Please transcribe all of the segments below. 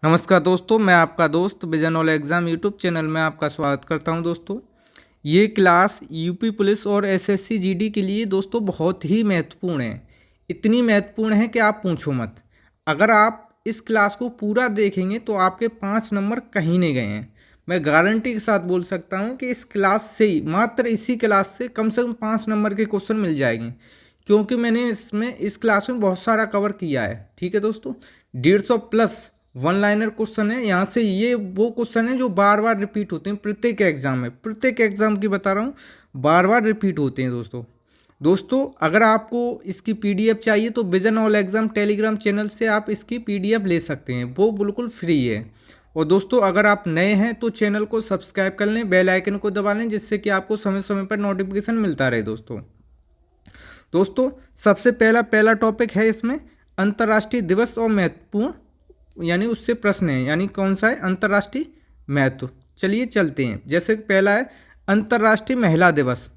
नमस्कार दोस्तों, मैं आपका दोस्त vision all exam YouTube channel में आपका स्वागत करता हूं। दोस्तों, ये क्लास यूपी पुलिस और एसएससी जीडी के लिए दोस्तों बहुत ही महत्वपूर्ण है। इतनी महत्वपूर्ण है कि आप पूछो मत। अगर आप इस क्लास को पूरा देखेंगे तो आपके 5 नंबर कहीं नहीं गए हैं। मैं गारंटी के साथ बोल सकता हूं कि इस क्लास से ही, मात्र इसी क्लास से कम 5 नंबर के क्वेश्चन मिल जाएंगे, क्योंकि मैंने इस क्लास में बहुत सारा कवर किया है। ठीक है दोस्तों, 150+ वन लाइनर क्वेश्चन है यहाँ से। ये वो क्वेश्चन है जो बार बार रिपीट होते हैं प्रत्येक एग्जाम में, प्रत्येक एग्जाम की बता रहा हूँ, बार बार रिपीट होते हैं दोस्तों। अगर आपको इसकी पीडीएफ चाहिए तो vision all exam Telegram channel से आप इसकी पीडीएफ ले सकते हैं, वो बिल्कुल फ्री है। और दोस्तों, अगर आप नए हैं तो चैनल को सब्सक्राइब कर लें, बेल आइकन को दबा लें, जिससे कि आपको समय समय पर नोटिफिकेशन मिलता रहे। दोस्तों सबसे पहला टॉपिक है इसमें अंतर्राष्ट्रीय दिवस और महत्वपूर्ण, यानी उससे प्रश्न है, यानी कौन सा है, अंतर्राष्ट्रीय महत्व। चलिए चलते हैं। जैसे पहला है अंतर्राष्ट्रीय महिला दिवस,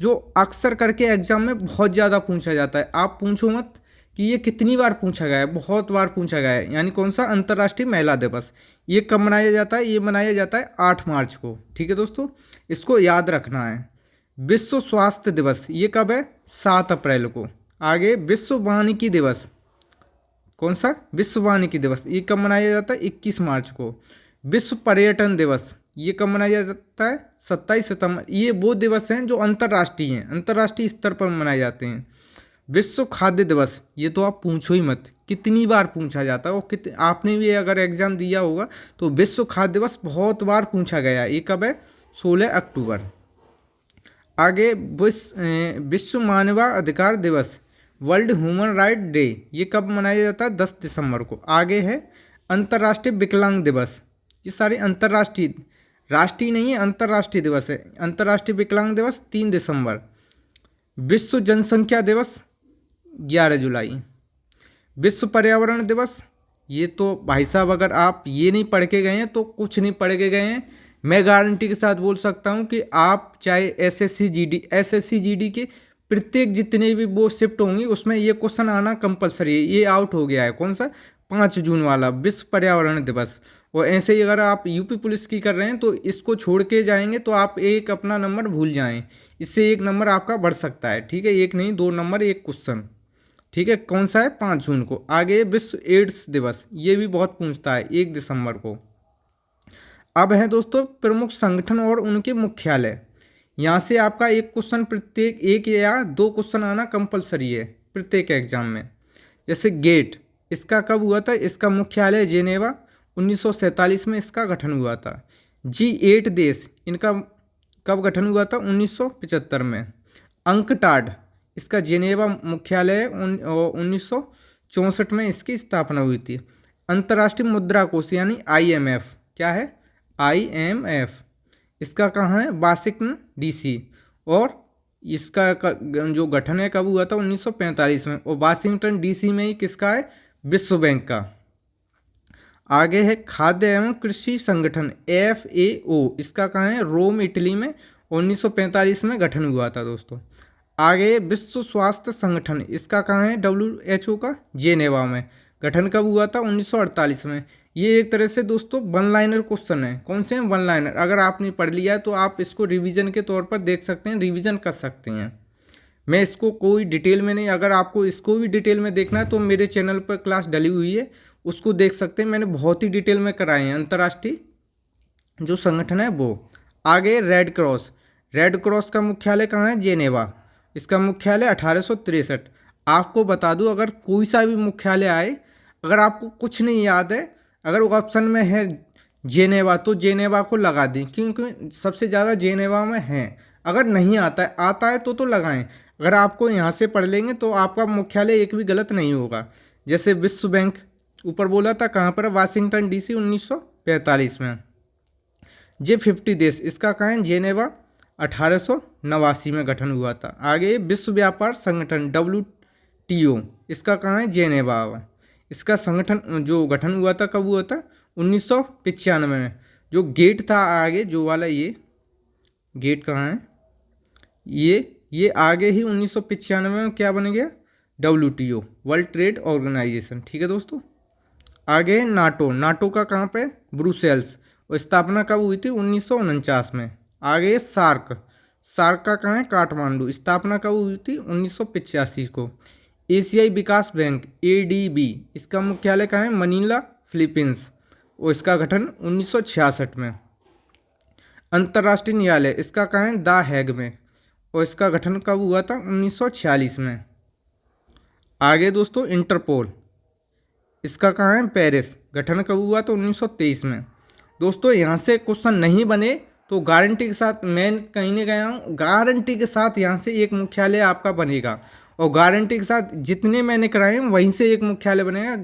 जो अक्सर करके एग्जाम में बहुत ज़्यादा पूछा जाता है। आप पूछो मत कि ये कितनी बार पूछा गया है, बहुत बार पूछा गया है। यानी कौन सा, अंतर्राष्ट्रीय महिला दिवस। ये कब मनाया जाता है? ये मनाया जाता है 8 मार्च को। ठीक है दोस्तों, इसको याद रखना है। विश्व स्वास्थ्य दिवस, ये कब है? 7 अप्रैल को। आगे विश्व वानिकी दिवस, कौन सा? विश्व वानिकी दिवस, ये कब मनाया जाता है? 21 मार्च को। विश्व पर्यटन दिवस, ये कब मनाया जाता है? 27 सितंबर। ये वो दिवस हैं जो अंतर्राष्ट्रीय हैं, अंतर्राष्ट्रीय स्तर पर मनाए जाते हैं। विश्व खाद्य दिवस, ये तो आप पूछो ही मत, कितनी बार पूछा जाता है। और आपने भी अगर एग्जाम दिया होगा तो विश्व खाद्य दिवस बहुत बार पूछा गया है। ये कब है? 16 अक्टूबर। आगे विश्व मानवाधिकार दिवस, वर्ल्ड ह्यूमन राइट डे, ये कब मनाया जाता है? 10 दिसंबर को। आगे है अंतर्राष्ट्रीय विकलांग दिवस। ये सारे अंतर्राष्ट्रीय, राष्ट्रीय नहीं है, अंतर्राष्ट्रीय दिवस है। अंतर्राष्ट्रीय विकलांग दिवस 3 दिसंबर। विश्व जनसंख्या दिवस 11 जुलाई। विश्व पर्यावरण दिवस, ये तो भाई साहब अगर आप ये नहीं पढ़ के गए हैं तो कुछ नहीं पढ़ के गए हैं। मैं गारंटी के साथ बोल सकता हूँ कि आप चाहे एसएससी जीडी के प्रत्येक जितने भी वो शिफ्ट होंगी उसमें ये क्वेश्चन आना कंपलसरी है। ये आउट हो गया है। कौन सा? 5 जून वाला विश्व पर्यावरण दिवस। और ऐसे ही अगर आप यूपी पुलिस की कर रहे हैं तो इसको छोड़ के जाएंगे तो आप एक अपना नंबर भूल जाएं, इससे एक नंबर आपका बढ़ सकता है। ठीक है, एक नहीं 2 नंबर एक क्वेश्चन। ठीक है, कौन सा है? 5 जून को। आगे विश्व एड्स दिवस, ये भी बहुत पूछता है, 1 दिसंबर को। अब है दोस्तों प्रमुख संगठन और उनके मुख्यालय। यहाँ से आपका एक क्वेश्चन, प्रत्येक एक या 2 क्वेश्चन आना कंपलसरी है प्रत्येक एग्जाम में। जैसे गेट, इसका कब हुआ था? इसका मुख्यालय जेनेवा, 1947 में इसका गठन हुआ था। G8 देश, इनका कब गठन हुआ था? 1975 में। अंकटाड, इसका जेनेवा मुख्यालय है, 1964 में इसकी स्थापना हुई थी। अंतर्राष्ट्रीय मुद्रा कोष यानी IMF, क्या है? IMF, इसका कहाँ है? Washington DC। और इसका जो गठन है कब हुआ था? 1945 में। और वाशिंगटन DC में ही किसका है? विश्व बैंक का। आगे है खाद्य एवं कृषि संगठन FAO, इसका कहाँ है? रोम इटली में, 1945 में गठन हुआ था दोस्तों। आगे विश्व स्वास्थ्य संगठन, इसका कहाँ है? WHO का जेनेवा में। गठन कब हुआ था? 1948 में। ये एक तरह से दोस्तों वन लाइनर क्वेश्चन है। कौन से हैं? One liner. अगर आपने पढ़ लिया है तो आप इसको रिवीजन के तौर पर देख सकते हैं, रिवीजन कर सकते हैं। मैं इसको कोई डिटेल में नहीं, अगर आपको इसको भी डिटेल में देखना है तो मेरे चैनल पर क्लास डली हुई है, उसको देख सकते हैं। मैंने बहुत ही डिटेल में कराए हैं अंतर्राष्ट्रीय जो संगठन है वो। आगे रेड क्रॉस, रेड क्रॉस का मुख्यालय कहाँ है? जेनेवा, इसका मुख्यालय 1863। आपको बता दूं, अगर कोई सा भी मुख्यालय आए, अगर आपको कुछ नहीं याद है, अगर ऑप्शन में है जेनेवा तो जेनेवा को लगा दें, क्योंकि सबसे ज़्यादा जेनेवा में है। अगर नहीं आता है तो लगाएं। अगर आपको यहाँ से पढ़ लेंगे तो आपका मुख्यालय एक भी गलत नहीं होगा। जैसे विश्व बैंक ऊपर बोला था, कहाँ पर? वाशिंगटन DC, 1945 में। G50 देश, इसका कहाँ है? जेनेवा, 1889 में गठन हुआ था। आगे विश्व व्यापार संगठन WTO, इसका कहाँ है? जेनेवा। इसका संगठन जो गठन हुआ था कब हुआ था? 1995 में। जो गेट था आगे जो वाला, ये गेट कहाँ है? ये आगे ही 1995 में क्या बन गया? WTO, world trade organisation. ठीक है दोस्तों। आगे विश्व स्वास्थ्य संगठन, इसका कहाँ है? जेनेवा। इसका संगठन जो गठन हुआ था कब हुआ था? 1995 में। जो गेट था आगे जो वाला, ये गेट कहाँ है? ये आगे ही 1995 में क्या बन गया? WTO, world trade organisation. ठीक है दोस्तों। आगे है नाटो। नाटो का कहाँ पे? ब्रुसेल्स। और स्थापना कब हुई थी? 1949 में। आगे है सार्क। सार्क का कहाँ है? काठमांडू। स्थापना कब हुई थी? 1985 को। एशियाई विकास बैंक ADB, इसका मुख्यालय कहाँ है? Manila, Philippines. और इसका गठन 1966 में। अंतर्राष्ट्रीय न्यायालय, इसका कहाँ है? द हैग में। और इसका गठन कब हुआ था? 1946 में। आगे दोस्तों इंटरपोल, इसका कहाँ है? पेरिस। गठन कब हुआ? तो 1923 में। दोस्तों यहाँ से क्वेश्चन नहीं बने तो गारंटी के साथ, मैं कहीं नहीं गया हूँ, गारंटी के साथ यहाँ से एक मुख्यालय आपका बनेगा। और गारंटी के साथ जितने मैंने कराए हैं वहीं से एक मुख्यालय बनेगा,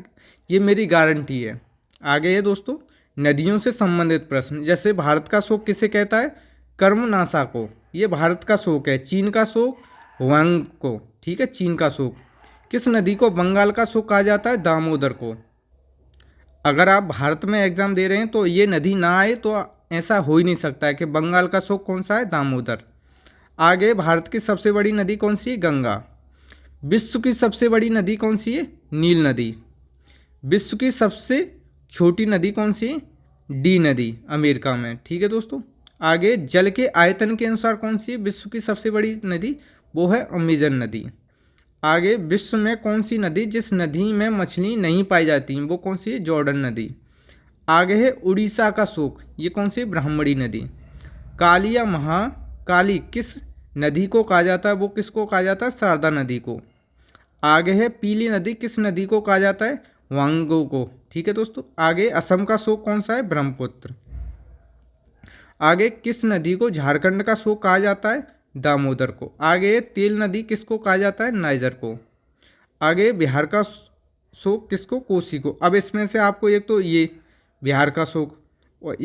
ये मेरी गारंटी है। आगे है दोस्तों नदियों से संबंधित प्रश्न। जैसे भारत का शोक किसे कहता है? कर्मनाशा को। ये भारत का शोक है। चीन का शोक हुआंग को। ठीक है, चीन का शोक। किस नदी को बंगाल का शोक कहा जाता है? दामोदर को। अगर आप भारत में एग्जाम दे रहे हैं तो ये नदी ना आए तो ऐसा हो ही नहीं सकता है कि बंगाल का शोक कौन सा है? दामोदर। आगे भारत की सबसे बड़ी नदी कौन सी है? गंगा। विश्व की सबसे बड़ी नदी कौन सी है? नील नदी। विश्व की सबसे छोटी नदी कौन सी है? डी नदी, अमेरिका में। ठीक है दोस्तों। आगे जल के आयतन के अनुसार कौन सी है विश्व की सबसे बड़ी नदी? वो है अमेजन नदी। आगे विश्व में कौन सी नदी जिस नदी में मछली नहीं पाई जाती वो कौन सी है? जॉर्डन नदी। आगे है उड़ीसा का शोक, ये कौन सी? ब्राह्मणी नदी। काली या महाकाली किस नदी को कहा जाता है? वो किसको कहा जाता है? शारदा नदी को। आगे है पीली नदी किस नदी को कहा जाता है? वांगो को। ठीक है दोस्तों। आगे असम का शोक कौन सा है? ब्रह्मपुत्र। आगे किस नदी को झारखंड का शोक कहा जाता है? दामोदर को। आगे तेल नदी किसको कहा जाता है? नाइजर को। आगे बिहार का शोक किसको? कोसी को। अब इसमें से आपको एक तो ये बिहार का शोक और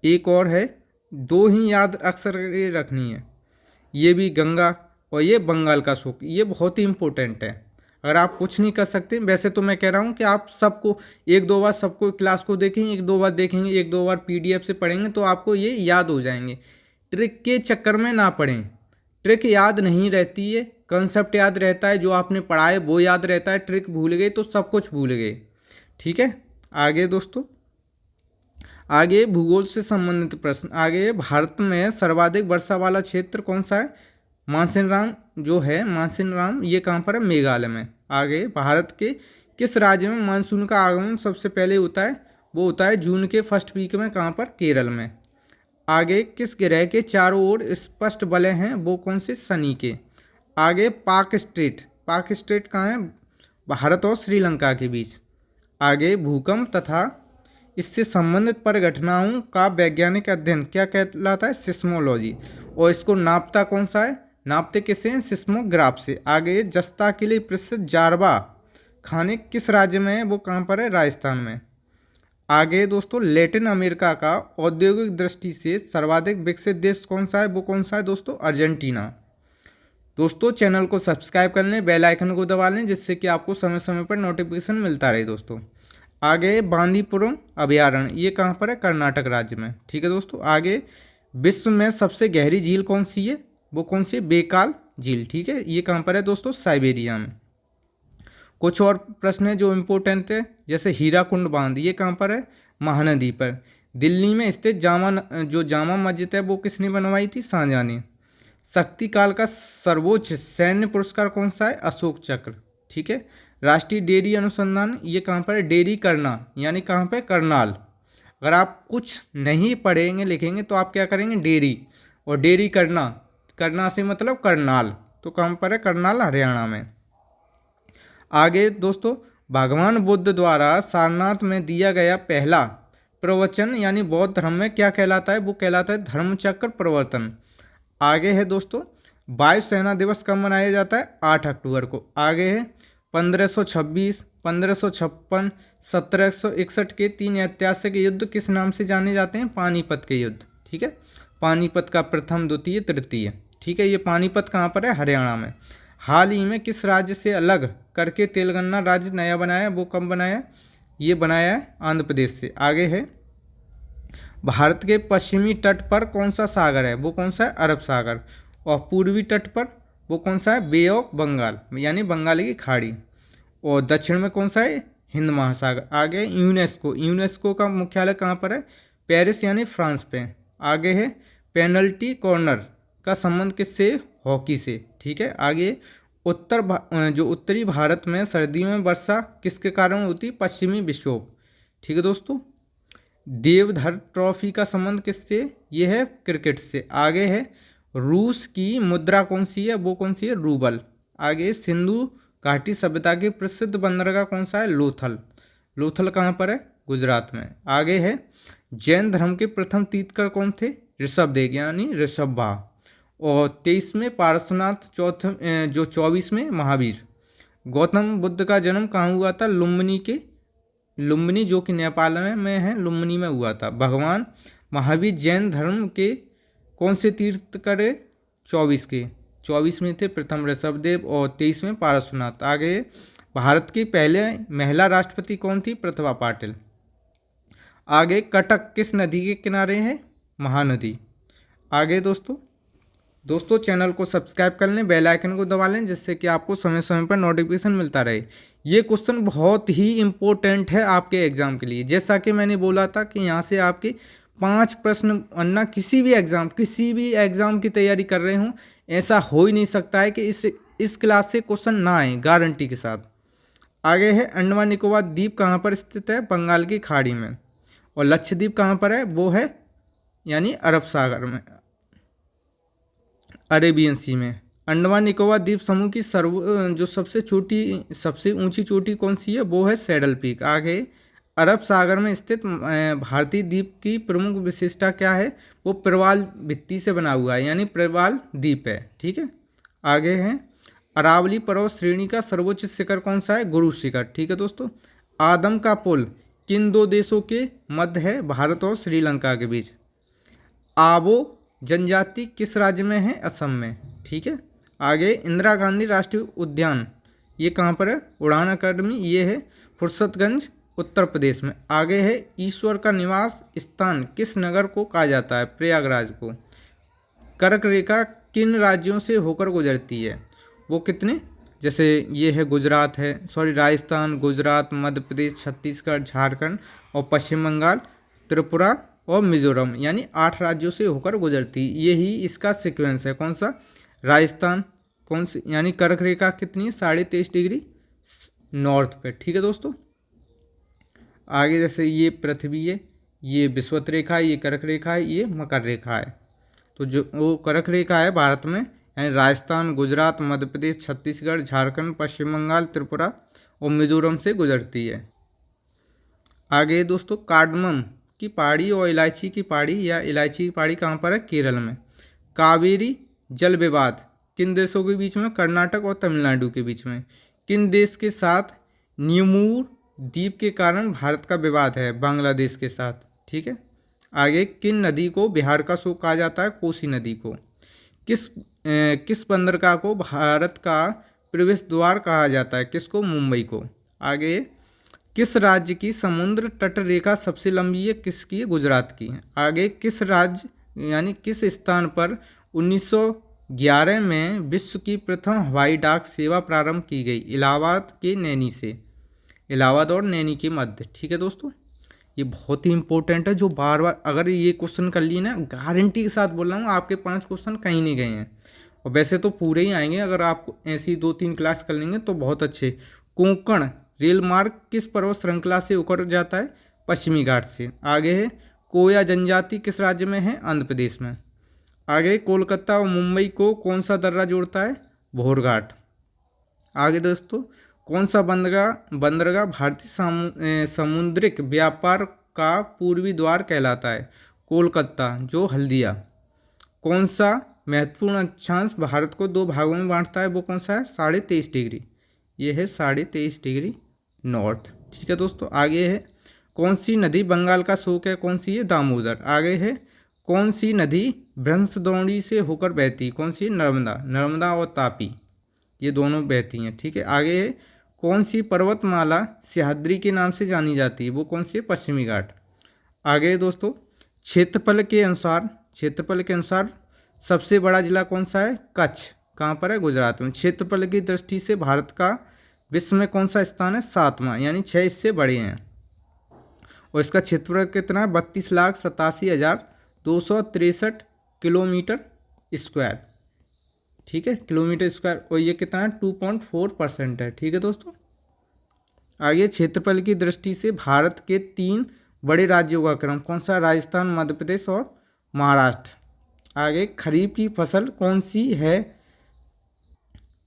एक और है, दो ही याद अक्सर ये रखनी है, ये भी गंगा और ये बंगाल का शोक। ये बहुत ही इंपॉर्टेंट है। अगर आप कुछ नहीं कर सकते, वैसे तो मैं कह रहा हूँ कि आप सबको एक दो बार सबको क्लास को देखेंगे, एक दो बार देखेंगे, एक दो बार PDF से पढ़ेंगे तो आपको ये याद हो जाएंगे। ट्रिक के चक्कर में ना पढ़ें। ट्रिक याद नहीं रहती है, कंसेप्ट याद रहता है, जो आपने पढ़ा है वो याद रहता है। ट्रिक भूल गए तो सब कुछ भूल गए। ठीक है। आगे दोस्तों, आगे भूगोल से संबंधित प्रश्न। आगे भारत में सर्वाधिक वर्षा वाला क्षेत्र कौन सा है? मानसिनराम जो है, मानसिनराम ये कहाँ पर है? मेघालय में। आगे भारत के किस राज्य में मानसून का आगमन सबसे पहले होता है? वो होता है जून के फर्स्ट वीक में। कहाँ पर? केरल में। आगे किस ग्रह के चारों ओर स्पष्ट वलय हैं? वो कौन से? शनि के। आगे पाक स्ट्रेट, पाक स्ट्रेट कहाँ है? भारत और श्रीलंका के बीच। आगे भूकंप तथा इससे संबंधित परिघटनाओं का वैज्ञानिक अध्ययन क्या कहलाता है? सिस्मोलॉजी। और इसको नापता कौन सा है? नापते किसे हैं? सिस्मोग्राफ से। आगे जस्ता के लिए प्रसिद्ध जारवा खाने किस राज्य में है? वो कहाँ पर है? राजस्थान में। आगे दोस्तों लैटिन अमेरिका का औद्योगिक दृष्टि से सर्वाधिक विकसित देश कौन सा है? वो कौन सा है दोस्तों? अर्जेंटीना। दोस्तों चैनल को सब्सक्राइब कर लें, बेल आइकन को दबा लें, जिससे कि आपको समय समय पर नोटिफिकेशन मिलता रहे दोस्तों। आगे बांदीपुरम अभयारण्य, ये कहाँ पर है? कर्नाटक राज्य में। ठीक है दोस्तों। आगे विश्व में सबसे गहरी झील कौन सी है? वो कौन सी? बेकाल झील। ठीक है, ये कहाँ पर है दोस्तों? साइबेरिया में। कुछ और प्रश्न है जो इम्पोर्टेंट है, जैसे हीराकुंड बांध, ये कहाँ पर है? महानदी पर। दिल्ली में स्थित जामा मस्जिद है वो किसने बनवाई थी? शाहजहां ने। शक्ति काल का सर्वोच्च सैन्य पुरस्कार कौन सा है? अशोक चक्र। ठीक है। राष्ट्रीय डेयरी अनुसंधान, ये कहाँ पर है? डेयरी करना, यानी कहाँ पे? करनाल। अगर आप कुछ नहीं पढ़ेंगे लिखेंगे तो आप क्या करेंगे? डेयरी। और डेयरी करना, करना से मतलब करनाल, तो कहाँ पर है? करनाल, हरियाणा में। आगे दोस्तों भगवान बुद्ध द्वारा सारनाथ में दिया गया पहला प्रवचन यानी बौद्ध धर्म में क्या कहलाता है? वो कहलाता है धर्मचक्र प्रवर्तन। आगे है दोस्तों वायुसेना दिवस कब मनाया जाता है? 8 अक्टूबर को। आगे है 1526, 1556, 1761 के 3 ऐतिहासिक युद्ध किस नाम से जाने जाते हैं? पानीपत के युद्ध। ठीक है, पानीपत का प्रथम, द्वितीय, तृतीय। ठीक है, ये पानीपत कहाँ पर है? हरियाणा में। हाल ही में किस राज्य से अलग करके तेलंगाना राज्य नया बनाया? वो कब बनाया? ये बनाया है आंध्र प्रदेश से। आगे है भारत के पश्चिमी तट पर कौन सा सागर है? वो कौन सा है? अरब सागर। और पूर्वी तट पर वो कौन सा है? बे ऑफ बंगाल, यानी बंगाल की खाड़ी। और दक्षिण में कौन सा है? हिंद महासागर। आगे यूनेस्को, यूनेस्को का मुख्यालय कहाँ पर है? पेरिस यानी फ्रांस पे। आगे है पेनल्टी कॉर्नर का संबंध किससे? हॉकी से। ठीक है। आगे जो उत्तरी भारत में सर्दियों में वर्षा किसके कारण होती? पश्चिमी विक्षोभ। ठीक है दोस्तों। देवधर ट्रॉफी का संबंध किससे? ये है क्रिकेट से। आगे है रूस की मुद्रा कौन सी है? वो कौन सी है? रूबल। आगे सिंधु घाटी सभ्यता की प्रसिद्ध बंदरगाह कौन सा है? लोथल। लोथल कहाँ पर है? गुजरात में। आगे है जैन धर्म के प्रथम तीर्थंकर कौन थे? ऋषभदेव यानी ऋषभ भा। और 23वें पार्श्वनाथ, चौथे जो 24वें महावीर। गौतम बुद्ध का जन्म कहाँ हुआ था? लुम्बिनी जो कि नेपाल में है, लुम्बिनी में हुआ था। भगवान महावीर जैन धर्म के कौन से तीर्थंकर? 24 में थे प्रथम ऋषभदेव और 23वें पार्श्वनाथ। आगे भारत की पहले महिला राष्ट्रपति कौन थी? प्रतिभा पाटिल। आगे कटक किस नदी के किनारे है? महानदी। आगे दोस्तों चैनल को सब्सक्राइब कर लें, बेल आइकन को दबा लें, जिससे कि आपको समय समय पर नोटिफिकेशन मिलता रहे। ये क्वेश्चन बहुत ही इम्पोर्टेंट है आपके एग्जाम के लिए। जैसा कि मैंने बोला था कि यहाँ से आपके 5 प्रश्न, वरना किसी भी एग्ज़ाम की तैयारी कर रहे हों, ऐसा हो ही नहीं सकता है कि इस क्लास से क्वेश्चन ना आए, गारंटी के साथ। आगे है अंडमान निकोबार द्वीप कहाँ पर स्थित है? बंगाल की खाड़ी में। और लक्षद्वीप कहाँ पर है? वो है यानी अरब सागर में, अरेबियन सी में। अंडमान निकोबार द्वीप समूह की जो सबसे ऊंची चोटी कौन सी है? वो है सैडल पीक। आगे अरब सागर में स्थित भारतीय द्वीप की प्रमुख विशेषता क्या है? वो प्रवाल भित्ति से बना हुआ है, यानी प्रवाल द्वीप है। ठीक है। आगे है अरावली पर्वत श्रेणी का सर्वोच्च शिखर कौन सा है? गुरु शिखर। ठीक है दोस्तों। आदम का पुल किन 2 देशों के मध्य है? भारत और श्रीलंका के बीच। आबो जनजाति किस राज्य में है? असम में। ठीक है। आगे इंदिरा गांधी राष्ट्रीय उद्यान ये कहाँ पर है? उड़ान अकादमी, ये है फुर्सतगंज, उत्तर प्रदेश में। आगे है ईश्वर का निवास स्थान किस नगर को कहा जाता है? प्रयागराज को। कर्क रेखा किन राज्यों से होकर गुजरती है? वो कितने? जैसे ये है राजस्थान, गुजरात, मध्य प्रदेश, छत्तीसगढ़, झारखंड और पश्चिम बंगाल, त्रिपुरा और मिजोरम, यानी 8 राज्यों से होकर गुजरती। यही इसका सीक्वेंस है। कौन सा? राजस्थान कौन सी, यानी कर्क रेखा कितनी है? 23.5 डिग्री नॉर्थ पे। ठीक है दोस्तों। आगे जैसे ये पृथ्वी है, ये विषुवत रेखा है, ये कर्क रेखा है, ये मकर रेखा है। तो जो वो कर्क रेखा है भारत में, यानी राजस्थान, गुजरात, मध्य प्रदेश, छत्तीसगढ़, झारखंड, पश्चिम बंगाल, त्रिपुरा और मिजोरम से गुजरती है। आगे दोस्तों कार्डमम की पहाड़ी और इलायची की पहाड़ी या इलायची की पहाड़ी कहाँ पर है? केरल में। कावेरी जल विवाद किन देशों के बीच में? कर्नाटक और तमिलनाडु के बीच में। किन देश के साथ न्यूमूर द्वीप के कारण भारत का विवाद है? बांग्लादेश के साथ। ठीक है। आगे किन नदी को बिहार का शोक कहा जाता है? कोसी नदी को। किस बंदरगाह को भारत का प्रवेश द्वार कहा जाता है? किसको? मुंबई को। आगे किस राज्य की समुद्र तट रेखा सबसे लंबी है? किसकी है? गुजरात की है। आगे किस राज्य यानी किस स्थान पर 1911 में विश्व की प्रथम हवाई डाक सेवा प्रारंभ की गई? इलाहाबाद के नैनी से। इलाहाबाद और नैनी के मध्य। ठीक है दोस्तों। ये बहुत ही इंपॉर्टेंट है, जो बार बार अगर ये क्वेश्चन कर लिए ना, गारंटी के साथ बोल रहा हूँ आपके 5 क्वेश्चन कहीं नहीं गए हैं। और वैसे तो पूरे ही आएंगे, अगर आप ऐसी 2-3 क्लास कर लेंगे तो बहुत अच्छे। कोंकण रेल मार्ग किस पर्वत श्रृंखला से होकर जाता है? पश्चिमी घाट से। आगे है कोया जनजाति किस राज्य में है? आंध्र प्रदेश में। आगे कोलकाता और मुंबई को कौन सा दर्रा जोड़ता है? भोर घाट। आगे दोस्तों कौन सा बंदरगाह भारतीय समुद्रिक व्यापार का पूर्वी द्वार कहलाता है? कोलकाता जो हल्दिया। कौन सा महत्वपूर्ण अक्षांश भारत को 2 भागों में बांटता है? वो कौन सा है? 23.5 डिग्री। ये है 23.5 डिग्री नॉर्थ। ठीक है दोस्तों। आगे है कौन सी नदी बंगाल का शोक है? कौन सी है? दामोदर। आगे है कौन सी नदी भ्रंशद्रोणी से होकर बहती? कौन सी? नर्मदा और तापी, ये दोनों बहती हैं। ठीक है। आगे है कौन सी पर्वतमाला सह्याद्री के नाम से जानी जाती है? वो कौन सी है? पश्चिमी घाट। आगे दोस्तों क्षेत्रफल के अनुसार सबसे बड़ा जिला कौन सा है? कच्छ। कहाँ पर है? गुजरात में। क्षेत्रफल की दृष्टि से भारत का विश्व में कौन सा स्थान है? 7वां, यानी 6 इससे बड़े हैं। और इसका क्षेत्रफल कितना है? 32,87,263 किलोमीटर स्क्वायर। ठीक है, किलोमीटर स्क्वायर। और ये कितना है? 2.4% है। ठीक है दोस्तों। आगे क्षेत्रफल की दृष्टि से भारत के 3 बड़े राज्यों का क्रम कौन सा? राजस्थान, मध्य प्रदेश और महाराष्ट्र। आगे खरीफ की फसल कौन सी है?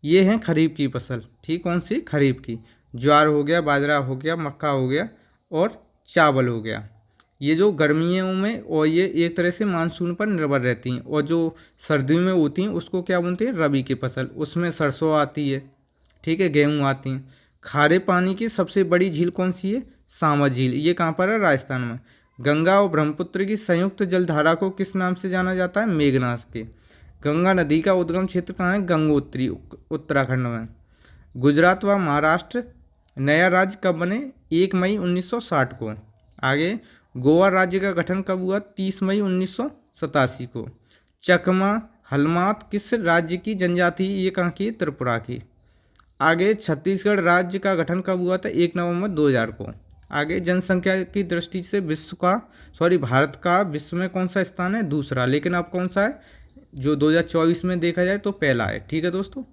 ये है खरीफ की फसल। ठीक, कौन सी? खरीफ की। ज्वार हो गया, बाजरा हो गया, मक्का हो गया और चावल हो गया। ये जो गर्मियों में और ये एक तरह से मानसून पर निर्भर रहती हैं, और जो सर्दियों में होती हैं उसको क्या बोलते हैं? रबी की फसल। उसमें सरसों आती है, ठीक है, गेहूँ आती हैं। खारे पानी की सबसे बड़ी झील कौन सी है? सांभर झील। ये कहाँ पर है? राजस्थान में। गंगा और ब्रह्मपुत्र की संयुक्त जलधारा को किस नाम से जाना जाता है? मेघनाद के। गंगा नदी का उद्गम क्षेत्र कहाँ है? गंगोत्री, उत्तराखंड में। गुजरात व महाराष्ट्र नया राज्य कब बने? 1 मई 1960 को। आगे गोवा राज्य का गठन कब हुआ? 30 मई 1987 को। चकमा, हलमात किस राज्य की जनजाति? ये कहाँ की? त्रिपुरा की। आगे छत्तीसगढ़ राज्य का गठन कब हुआ था? 1 नवंबर 2000 को। आगे जनसंख्या की दृष्टि से भारत का विश्व में कौन सा स्थान है? दूसरा। लेकिन अब कौन सा है? जो 2024 में देखा जाए तो पहला है। ठीक है दोस्तों।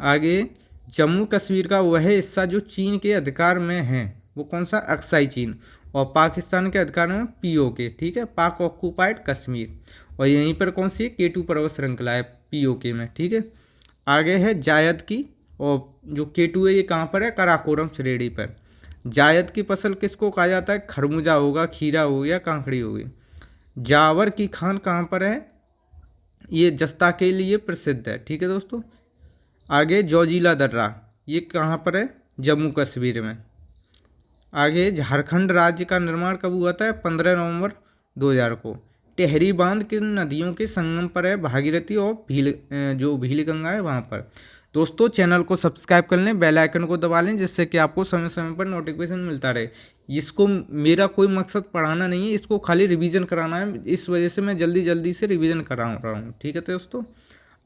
आगे जम्मू कश्मीर का वह हिस्सा जो चीन के अधिकार में है वो कौन सा? अक्साई चीन। और पाकिस्तान के अधिकार में POK। ठीक है, पाक ऑक्यूपाइड कश्मीर। और यहीं पर कौन सी? K2 पर्वत श्रृंखला है POK में। ठीक है। आगे है जायद की, और जो K2 है ये कहाँ पर है? काराकोरम श्रेणी पर। जायद की फसल किसको कहा जाता है? खरबूजा होगा, खीरा हो गया, कांकड़ी होगी। जावर की खान कहाँ पर है? ये जस्ता के लिए प्रसिद्ध है। ठीक है दोस्तों। आगे जोजिला दर्रा, ये कहाँ पर है? जम्मू कश्मीर में। आगे झारखंड राज्य का निर्माण कब हुआ था? 15 नवंबर 2000 को। टिहरी बांध किन नदियों के संगम पर है? भागीरथी और जो भीलगंगा है वहाँ पर। दोस्तों चैनल को सब्सक्राइब कर लें, बेल आइकन को दबा लें, जिससे कि आपको समय समय पर नोटिफिकेशन मिलता रहे। इसको मेरा कोई मकसद पढ़ाना नहीं है, इसको खाली रिवीजन कराना है। इस वजह से मैं जल्दी जल्दी से रिवीजन करा रहा हूँ। ठीक है दोस्तों।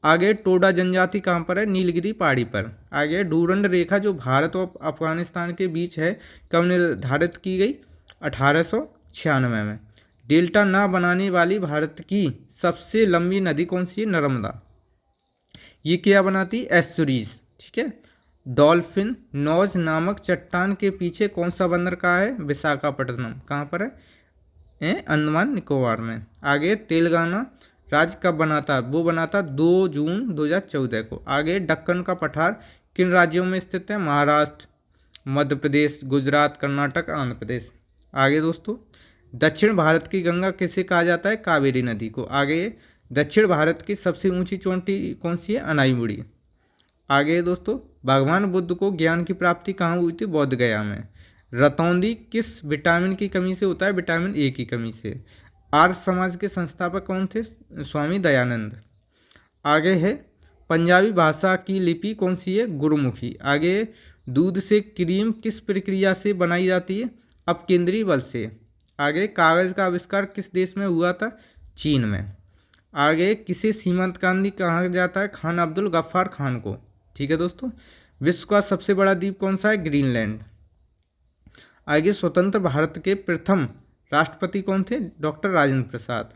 आगे टोडा जनजाति कहाँ पर है? नीलगिरी पहाड़ी पर। आगे डूरंड रेखा जो भारत और अफगानिस्तान के बीच है कब निर्धारित की गई? 1896 में। डेल्टा ना बनाने वाली भारत की सबसे लंबी नदी कौन सी है? नर्मदा। ये क्या बनाती? एस्चुरीज। ठीक है। डॉल्फिन नोज नामक चट्टान के पीछे कौन सा बंदर का है? विशाखापट्टनम। कहाँ पर है? अंडमान निकोबार में। आगे तेलंगाना राज्य कब बना था? वो बना था 2 जून 2014 को। आगे दक्कन का पठार किन राज्यों में स्थित है? महाराष्ट्र, मध्य प्रदेश, गुजरात, कर्नाटक, आंध्र प्रदेश। आगे दोस्तों दक्षिण भारत की गंगा किसे कहा जाता है? कावेरी नदी को। आगे दक्षिण भारत की सबसे ऊंची चोटी कौन सी है? अनाईमुड़ी। आगे दोस्तों भगवान बुद्ध को ज्ञान की प्राप्ति कहाँ हुई थी? बोध गया में। रतौंधी किस विटामिन की कमी से होता है? विटामिन A की कमी से। आर्य समाज के संस्थापक कौन थे? स्वामी दयानंद। आगे है पंजाबी भाषा की लिपि कौन सी है? गुरुमुखी। आगे दूध से क्रीम किस प्रक्रिया से बनाई जाती है? अपकेंद्रीय बल से। आगे कागज़ का आविष्कार किस देश में हुआ था? चीन में। आगे किसे सीमांत गांधी कहा जाता है? खान अब्दुल गफ्फार खान को। ठीक है दोस्तों। विश्व का सबसे बड़ा द्वीप कौन सा है? ग्रीनलैंड। आगे स्वतंत्र भारत के प्रथम राष्ट्रपति कौन थे? डॉक्टर राजेंद्र प्रसाद।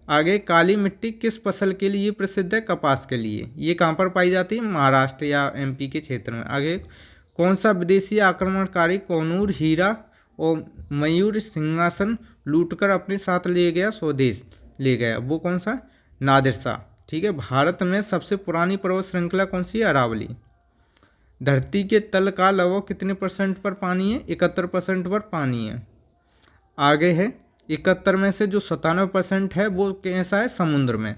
आगे काली मिट्टी किस फसल के लिए प्रसिद्ध है? कपास के लिए। ये कहाँ पर पाई जाती है? महाराष्ट्र या MP के क्षेत्र में। आगे कौन सा विदेशी आक्रमणकारी कोनूर हीरा और मयूर सिंहासन लूटकर अपने साथ ले गया, स्वदेश ले गया? वो कौन सा? नादिर शाह। ठीक है। भारत में सबसे पुरानी पर्वत श्रृंखला कौन सी है? अरावली। धरती के तल का लगभग कितने % पर पानी है? 71% पर पानी है। आगे है 71 में से जो 97% है वो कैसा है? समुद्र में।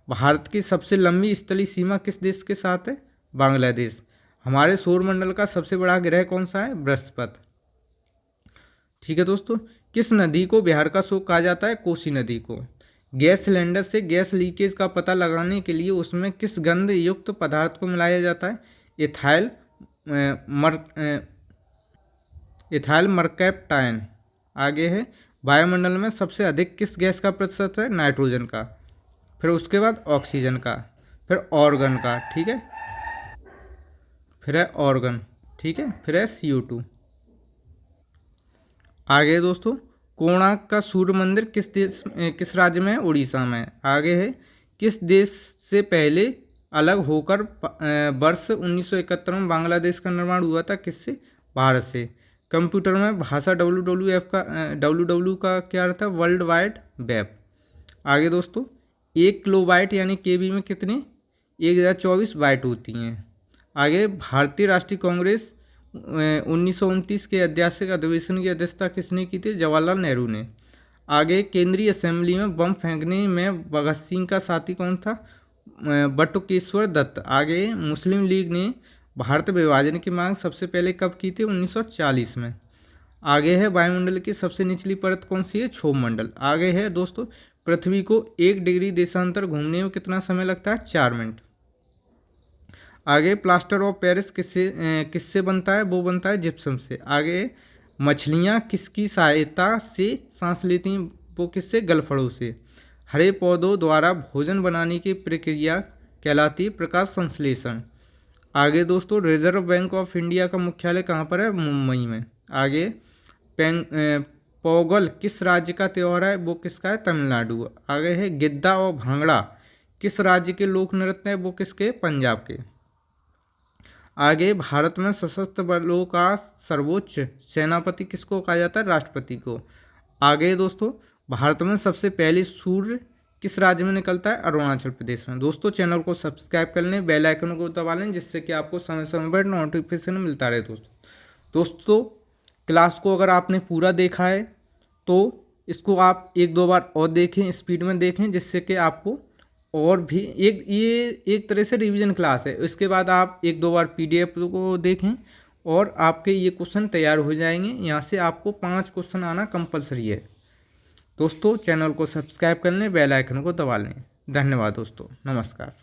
भारत की सबसे लंबी स्थलीय सीमा किस देश के साथ है? बांग्लादेश। हमारे सौरमंडल का सबसे बड़ा ग्रह कौन सा है? बृहस्पति। ठीक है दोस्तों। किस नदी को बिहार का शोक कहा जाता है? कोसी नदी को। गैस सिलेंडर से गैस लीकेज का पता लगाने के लिए उसमें किस गंध युक्त पदार्थ को मिलाया जाता है? इथाइल मरकैप्टाइन। आगे है वायुमंडल में सबसे अधिक किस गैस का प्रतिशत है? नाइट्रोजन का। फिर उसके बाद ऑक्सीजन का, फिर ऑर्गन का। ठीक है। फिर है ऑर्गन, ठीक है, फिर है CO2। आगे दोस्तों, कोणार्क का सूर्य मंदिर किस राज्य में है? उड़ीसा में। आगे है, किस देश से पहले अलग होकर वर्ष 1971 में बांग्लादेश का निर्माण हुआ था? किससे? भारत से। कंप्यूटर में भाषा WWW का क्या अर्थ है? World wide web. आगे दोस्तों, 1 किलोबाइट यानी KB में कितने? 1024 बाइट होती हैं। आगे, भारतीय राष्ट्रीय कांग्रेस 1929 के ऐतिहासिक अधिवेशन की अध्यक्षता किसने की थी? जवाहरलाल नेहरू ने। आगे, केंद्रीय असेंबली में बम फेंकने में भगत सिंह का साथी कौन था? बटुकेश्वर दत्त। आगे, मुस्लिम लीग ने भारत विभाजन की मांग सबसे पहले कब की थी? 1940 में। आगे है, वायुमंडल की सबसे निचली परत कौन सी है? क्षोभ मंडल। आगे है दोस्तों, पृथ्वी को 1 डिग्री देशांतर घूमने में कितना समय लगता है? 4 मिनट। आगे, प्लास्टर ऑफ पेरिस किससे बनता है? वो बनता है जिप्सम से। आगे, मछलियाँ किसकी सहायता से सांस लेती हैं? वो किससे? गलफड़ों से। हरे पौधों द्वारा भोजन बनाने की प्रक्रिया कहलाती है प्रकाश संश्लेषण। आगे दोस्तों, रिजर्व बैंक ऑफ इंडिया का मुख्यालय कहाँ पर है? मुंबई में। आगे, पोंगल किस राज्य का त्यौहार है? वो किसका है? तमिलनाडु। आगे है, गिद्दा और भांगड़ा किस राज्य के लोक नृत्य है? वो किसके? पंजाब के। आगे, भारत में सशस्त्र बलों का सर्वोच्च सेनापति किसको कहा जाता है? राष्ट्रपति को। आगे दोस्तों, भारत में सबसे पहले सूर्य किस राज्य में निकलता है? अरुणाचल प्रदेश में। दोस्तों, चैनल को सब्सक्राइब कर लें, बेल आइकन को दबा लें, जिससे कि आपको समय समय पर नोटिफिकेशन मिलता रहे। दोस्तों, क्लास को अगर आपने पूरा देखा है तो इसको आप 1-2 बार और देखें, स्पीड में देखें, जिससे कि आपको और भी ये एक तरह से रिवीजन क्लास है। इसके बाद आप 1-2 बार PDF को देखें और आपके ये क्वेश्चन तैयार हो जाएंगे। यहाँ से आपको 5 क्वेश्चन आना कंपलसरी है। दोस्तों, चैनल को सब्सक्राइब कर लें, बेल आइकन को दबा लें। धन्यवाद दोस्तों, नमस्कार।